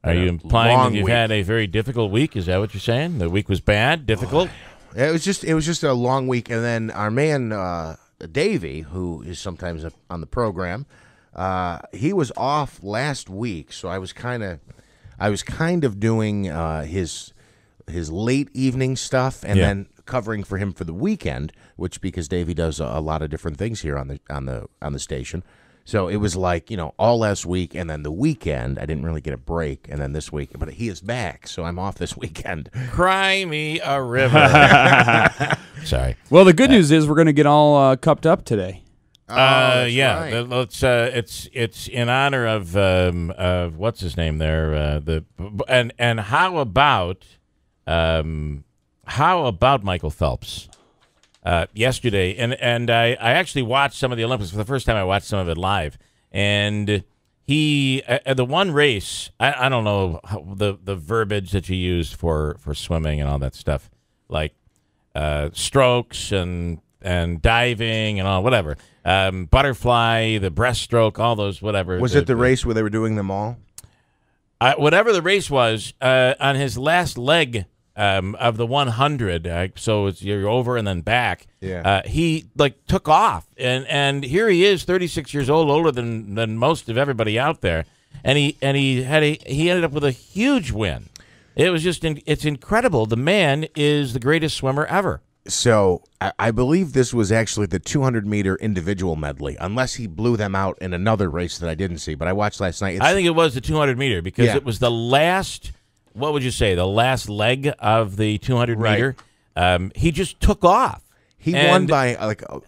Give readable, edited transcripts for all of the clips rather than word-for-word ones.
Are you implying that you've had a very difficult week? Is that what you're saying? The week was bad, difficult? It was just a long week, and then our man Davey, who is sometimes on the program, he was off last week, so I was kind of doing his late evening stuff, and then covering for him for the weekend, which because Davey does a lot of different things here on the station. So it was like, all last week, and then the weekend, I didn't really get a break, and then this week, but he is back, so I'm off this weekend. Cry me a river. Sorry. Well, the good news is we're going to get all cupped up today. Yeah, right. It's in honor of what's his name there, and how about Michael Phelps? Yesterday, and I actually watched some of the Olympics for the first time. I watched some of it live, and he the one race. I don't know the verbiage that you use for swimming and all that stuff, like strokes and diving and all whatever, butterfly, the breaststroke, all those whatever. Was it the race where they were doing them all? Whatever the race was, on his last leg. Of the 100, so you're over and then back. Yeah. He took off, and here he is, 36 years old, older than most of everybody out there, and he ended up with a huge win. It was it's incredible. The man is the greatest swimmer ever. So I believe this was actually the 200-meter individual medley, unless he blew them out in another race that I didn't see. But I watched last night. I think it was the 200-meter because it was the last. What would you say? The last leg of the 200-meter, he just took off. He won by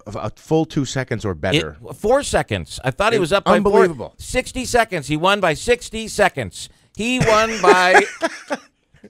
a full 2 seconds or better. 4 seconds. I thought he was up by unbelievable. 60 seconds. He won by 60 seconds. He won by.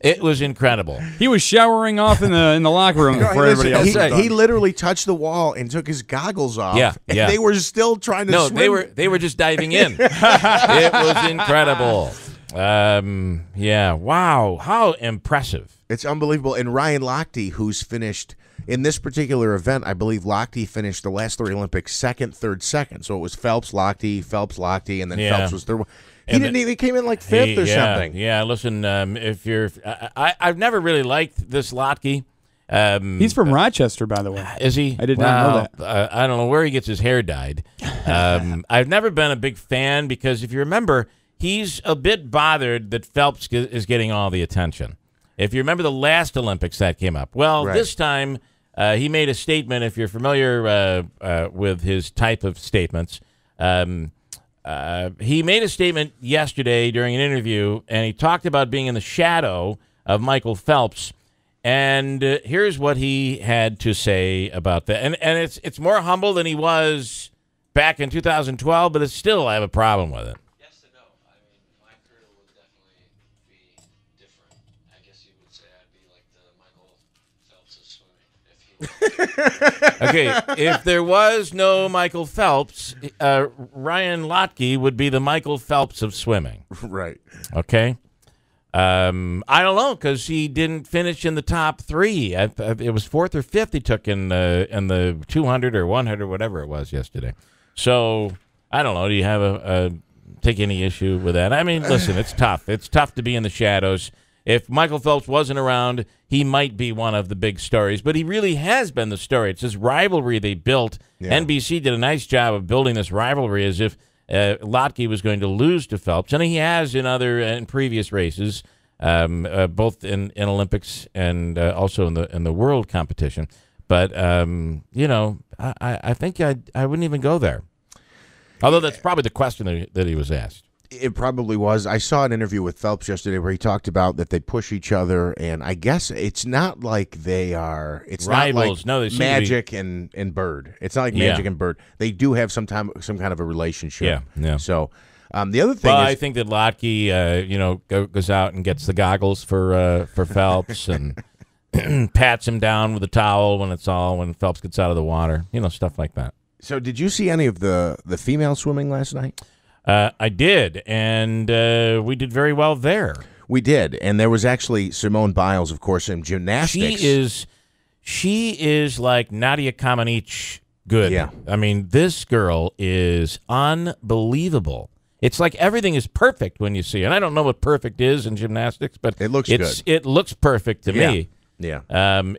It was incredible. He was showering off in the locker room before everybody else. He literally touched the wall and took his goggles off. Yeah. They were still trying to swim. No, they were just diving in. It was incredible. Yeah, wow, how impressive. It's unbelievable. And Ryan Lochte, who's finished in this particular event, I believe Lochte finished the last 3 Olympics second, third, second. So it was Phelps, Lochte, and then Phelps was third. He came in like fifth or something. Yeah, listen, if you're I've never really liked this Lochte. He's from Rochester, by the way. Is he? I did not know that. I don't know where he gets his hair dyed. I've never been a big fan because if you remember, he's a bit bothered that Phelps is getting all the attention. If you remember the last Olympics that came up, this time he made a statement. If you're familiar with his type of statements, he made a statement yesterday during an interview, and he talked about being in the shadow of Michael Phelps. And here's what he had to say about that. And it's more humble than he was back in 2012, but it's still, I have a problem with it. Okay, if there was no Michael Phelps, Ryan Lochte would be the Michael Phelps of swimming. Right. Okay. I don't know because he didn't finish in the top 3. It was 4th or 5th he took in the 200 or 100, whatever it was yesterday. So I don't know. Do you have take any issue with that? I mean, listen, it's tough. It's tough to be in the shadows. If Michael Phelps wasn't around, he might be one of the big stories, but he really has been the story. It's this rivalry they built. Yeah. NBC did a nice job of building this rivalry as if Lochte was going to lose to Phelps, and he has in previous races, both in Olympics and also in the world competition. But I think I wouldn't even go there. Although that's probably the question that he was asked. It probably was. I saw an interview with Phelps yesterday where he talked about that they push each other, and I guess it's not like they are. It's rivals. Not like Magic and Bird. It's not like Magic and Bird. They do have some kind of a relationship. Yeah. So the other thing is, I think that Lochte, goes out and gets the goggles for Phelps and pats him down with a towel when Phelps gets out of the water. Stuff like that. So did you see any of the female swimming last night? I did, and we did very well there. We did, and there was actually Simone Biles, of course, in gymnastics. She is like Nadia Comaneci good. Yeah. I mean, this girl is unbelievable. It's like everything is perfect when you see it. And I don't know what perfect is in gymnastics, but it looks good. It looks perfect to me. Yeah.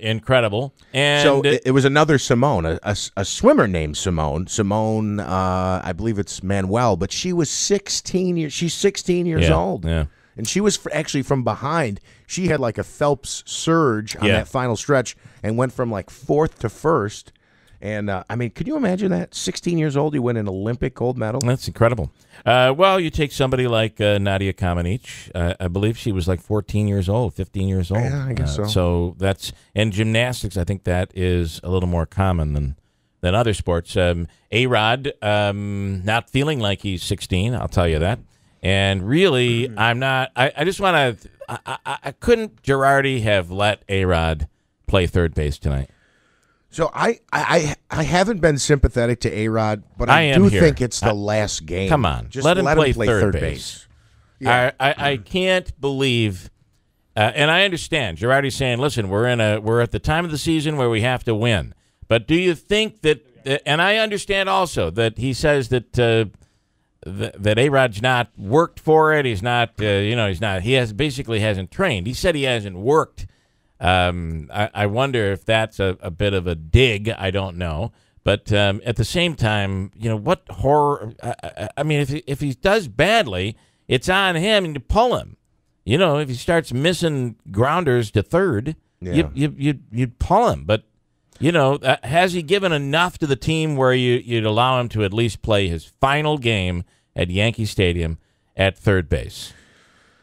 Incredible. And so it was another Simone, a swimmer named Simone. Simone, I believe it's Manuel, but she was 16 years. She's 16 years old. Yeah. And she was actually from behind. She had like a Phelps surge on that final stretch and went from like 4th to 1st. And, I mean, could you imagine that? 16 years old, you win an Olympic gold medal? That's incredible. Well, you take somebody like Nadia Comaneci. I believe she was like 14 years old, 15 years old. Yeah, I guess so. So that's – in gymnastics, I think that is a little more common than other sports. A-Rod, not feeling like he's 16, I'll tell you that. And really, I'm not – I just want to – I couldn't Girardi have let A-Rod play third base tonight? So I haven't been sympathetic to A-Rod, but I do think it's the last game. Come on. Just let him play third base. base. Yeah. I can't believe and I understand. Girardi's saying, listen, we're at the time of the season where we have to win. But do you think that and I understand also that he says that that A-Rod's not worked for it. He's not he's not basically hasn't trained. He said he hasn't worked. I wonder if that's a bit of a dig. I don't know. But at the same time, what horror. I mean, if he does badly, it's on him and you pull him. If he starts missing grounders to third, you'd pull him. But, has he given enough to the team where you'd allow him to at least play his final game at Yankee Stadium at third base?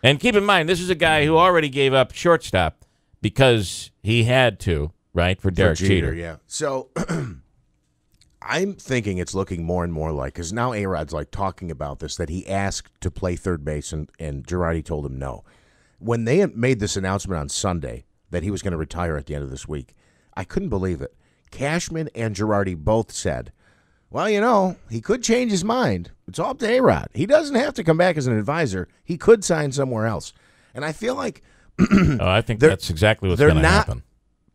And keep in mind, this is a guy who already gave up shortstop because he had to, right, for Derek Jeter. Yeah. So I'm thinking it's looking more and more like, because now A-Rod's like talking about this, that he asked to play third base and Girardi told him no. When they made this announcement on Sunday that he was going to retire at the end of this week, I couldn't believe it. Cashman and Girardi both said, well, he could change his mind. It's all up to A-Rod. He doesn't have to come back as an advisor. He could sign somewhere else. And I feel like I think that's exactly what's going to happen.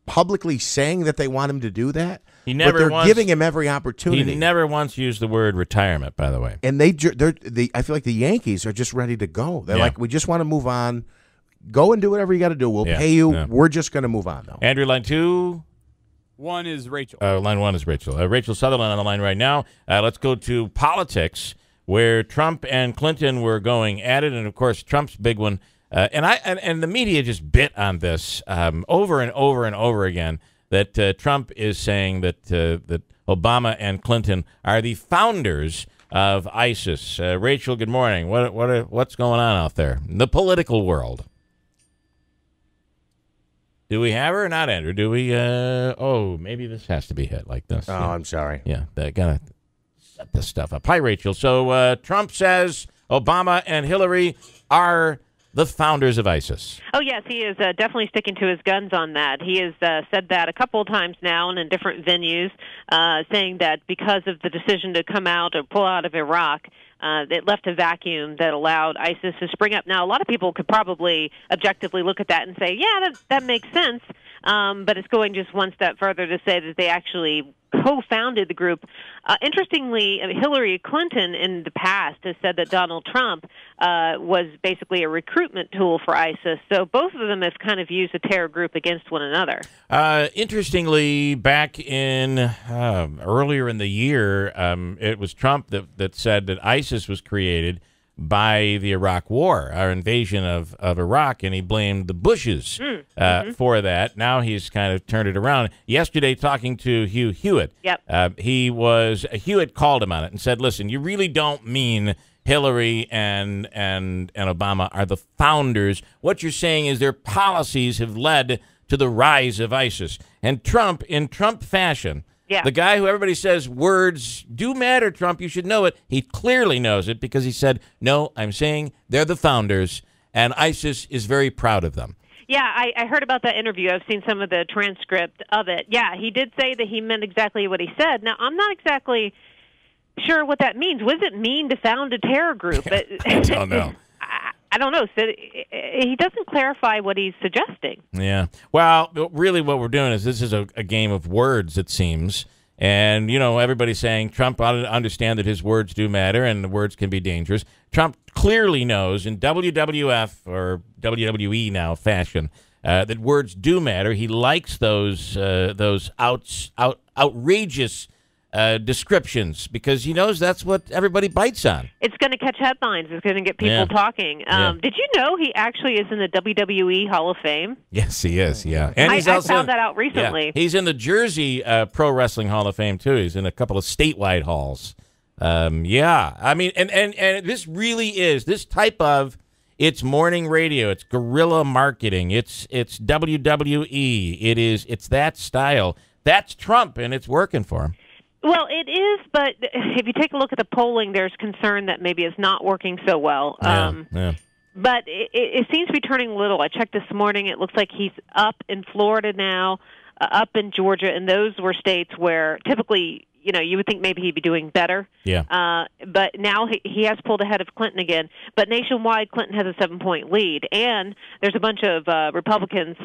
Publicly saying that they want him to do that. But they're giving him every opportunity. He never once used the word retirement, by the way. And I feel like the Yankees are just ready to go. They're like, we just want to move on. Go and do whatever you got to do. We'll pay you. Yeah. We're just going to move on, though. Andrew, line 2. 1 is Rachel. Line 1 is Rachel. Rachel Sutherland on the line right now. Let's go to politics, where Trump and Clinton were going at it, and of course Trump's big one. And the media just bit on this over and over and over again, that Trump is saying that Obama and Clinton are the founders of ISIS. Rachel, good morning. What's going on out there in the political world? Do we have her or not, Andrew? Do we? Maybe this has to be hit like this. Oh, yeah. I'm sorry. Yeah, they gotta set this stuff up. Hi, Rachel. So Trump says Obama and Hillary are the founders of ISIS. Oh, yes, he is definitely sticking to his guns on that. He has said that a couple of times now and in different venues, saying that because of the decision to come out or pull out of Iraq, it left a vacuum that allowed ISIS to spring up. Now, a lot of people could probably objectively look at that and say, yeah, that makes sense, but it's going just one step further to say that they actually co-founded the group. Interestingly, Hillary Clinton in the past has said that Donald Trump was basically a recruitment tool for ISIS. So both of them have kind of used a terror group against one another. Interestingly, back in earlier in the year, it was Trump that said that ISIS was created by the Iraq War, our invasion of Iraq, and he blamed the Bushes for that. Now he's kind of turned it around. Yesterday, talking to Hugh Hewitt, Hewitt called him on it and said, listen, you really don't mean Hillary and Obama are the founders. What you're saying is their policies have led to the rise of ISIS. And Trump, in Trump fashion, the guy who everybody says words do matter, Trump, you should know it. He clearly knows it because he said, no, I'm saying they're the founders, and ISIS is very proud of them. Yeah, I heard about that interview. I've seen some of the transcript of it. Yeah, he did say that he meant exactly what he said. Now, I'm not exactly sure what that means. What does it mean to found a terror group? I don't know. I don't know. So he doesn't clarify what he's suggesting. Yeah. Well, really what we're doing is this is a game of words, it seems. And, you know, everybody's saying Trump ought to understand that his words do matter and the words can be dangerous. Trump clearly knows in WWF or WWE now fashion that words do matter. He likes those outrageous descriptions because he knows that's what everybody bites on. It's going to catch headlines. It's going to get people talking. Did you know he actually is in the WWE Hall of Fame? Yes, he is, yeah. And I also, found that out recently. Yeah, he's in the Jersey Pro Wrestling Hall of Fame, too. He's in a couple of statewide halls. Yeah, I mean, and this really is, this type of, it's morning radio, it's guerrilla marketing, it's WWE, it's that style. That's Trump, and it's working for him. Well, it is, but if you take a look at the polling, there's concern that maybe it's not working so well. But it seems to be turning a little. I checked this morning. It looks like he's up in Florida now, up in Georgia, and those were states where typically, you know, you would think maybe he'd be doing better. Yeah. But now he has pulled ahead of Clinton again. But nationwide, Clinton has a 7-point lead. And there's a bunch of Republicans,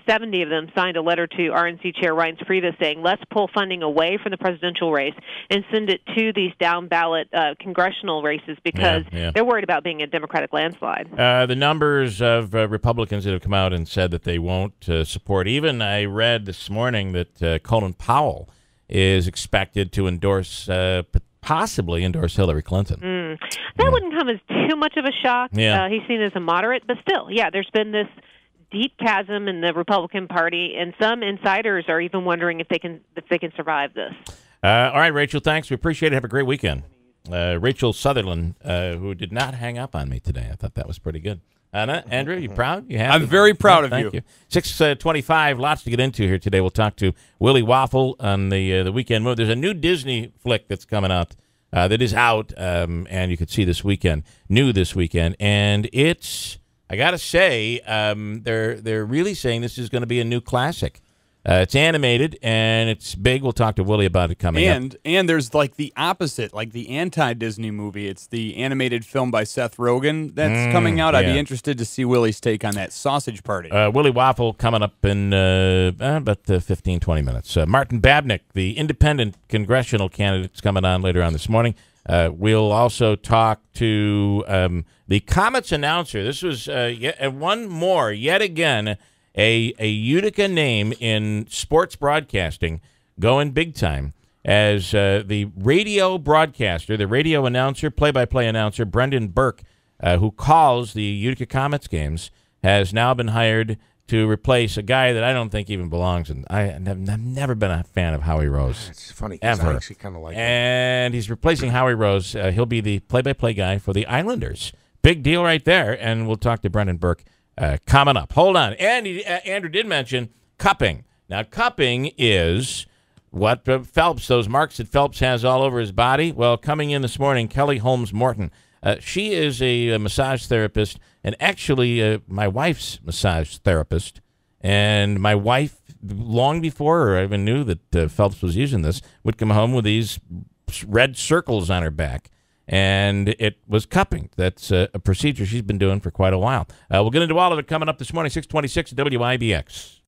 70 of them, signed a letter to RNC Chair Reince Priebus saying, let's pull funding away from the presidential race and send it to these down-ballot congressional races because they're worried about being a Democratic landslide. The numbers of Republicans that have come out and said that they won't support. Even I read this morning that Colin Powell is expected to possibly endorse Hillary Clinton. That wouldn't come as too much of a shock. Yeah. He's seen as a moderate, but still, there's been this deep chasm in the Republican Party, and some insiders are even wondering if they can survive this. All right, Rachel, thanks. We appreciate it. Have a great weekend. Rachel Sutherland, who did not hang up on me today. I thought that was pretty good. Anna, Andrew, you proud? You happy? I'm very proud of Thank you. 6:25, lots to get into here today. We'll talk to Willie Waffle on the weekend move. There's a new Disney flick that's coming out, that is out, and you could see this weekend, and it's, I got to say, they're really saying this is going to be a new classic. It's animated, and it's big. We'll talk to Willie about it coming up. And there's like the opposite, like the anti-Disney movie. It's the animated film by Seth Rogen that's coming out. I'd be interested to see Willie's take on that Sausage Party. Willie Waffle coming up in about 15, 20 minutes. Martin Babnick, the independent congressional candidate, is coming on later on this morning. We'll also talk to the Comets announcer. This was yet again, a Utica name in sports broadcasting going big time as the radio broadcaster, the radio announcer, play-by-play announcer, Brendan Burke, who calls the Utica Comets games, has now been hired to replace a guy that I don't think even belongs in. I've never been a fan of Howie Rose. It's funny because I actually kind of like him. And he's replacing Howie Rose. He'll be the play-by-play guy for the Islanders. Big deal right there, and we'll talk to Brendan Burke coming up. Hold on. And Andrew did mention cupping. Now, cupping is what Phelps, those marks that Phelps has all over his body. Well, coming in this morning, Kelly Holmes Morton. She is a massage therapist, and actually my wife's massage therapist. And my wife, long before I even knew that Phelps was using this, would come home with these red circles on her back. And it was cupping. That's a procedure she's been doing for quite a while. We'll get into all of it coming up this morning, 626 WIBX.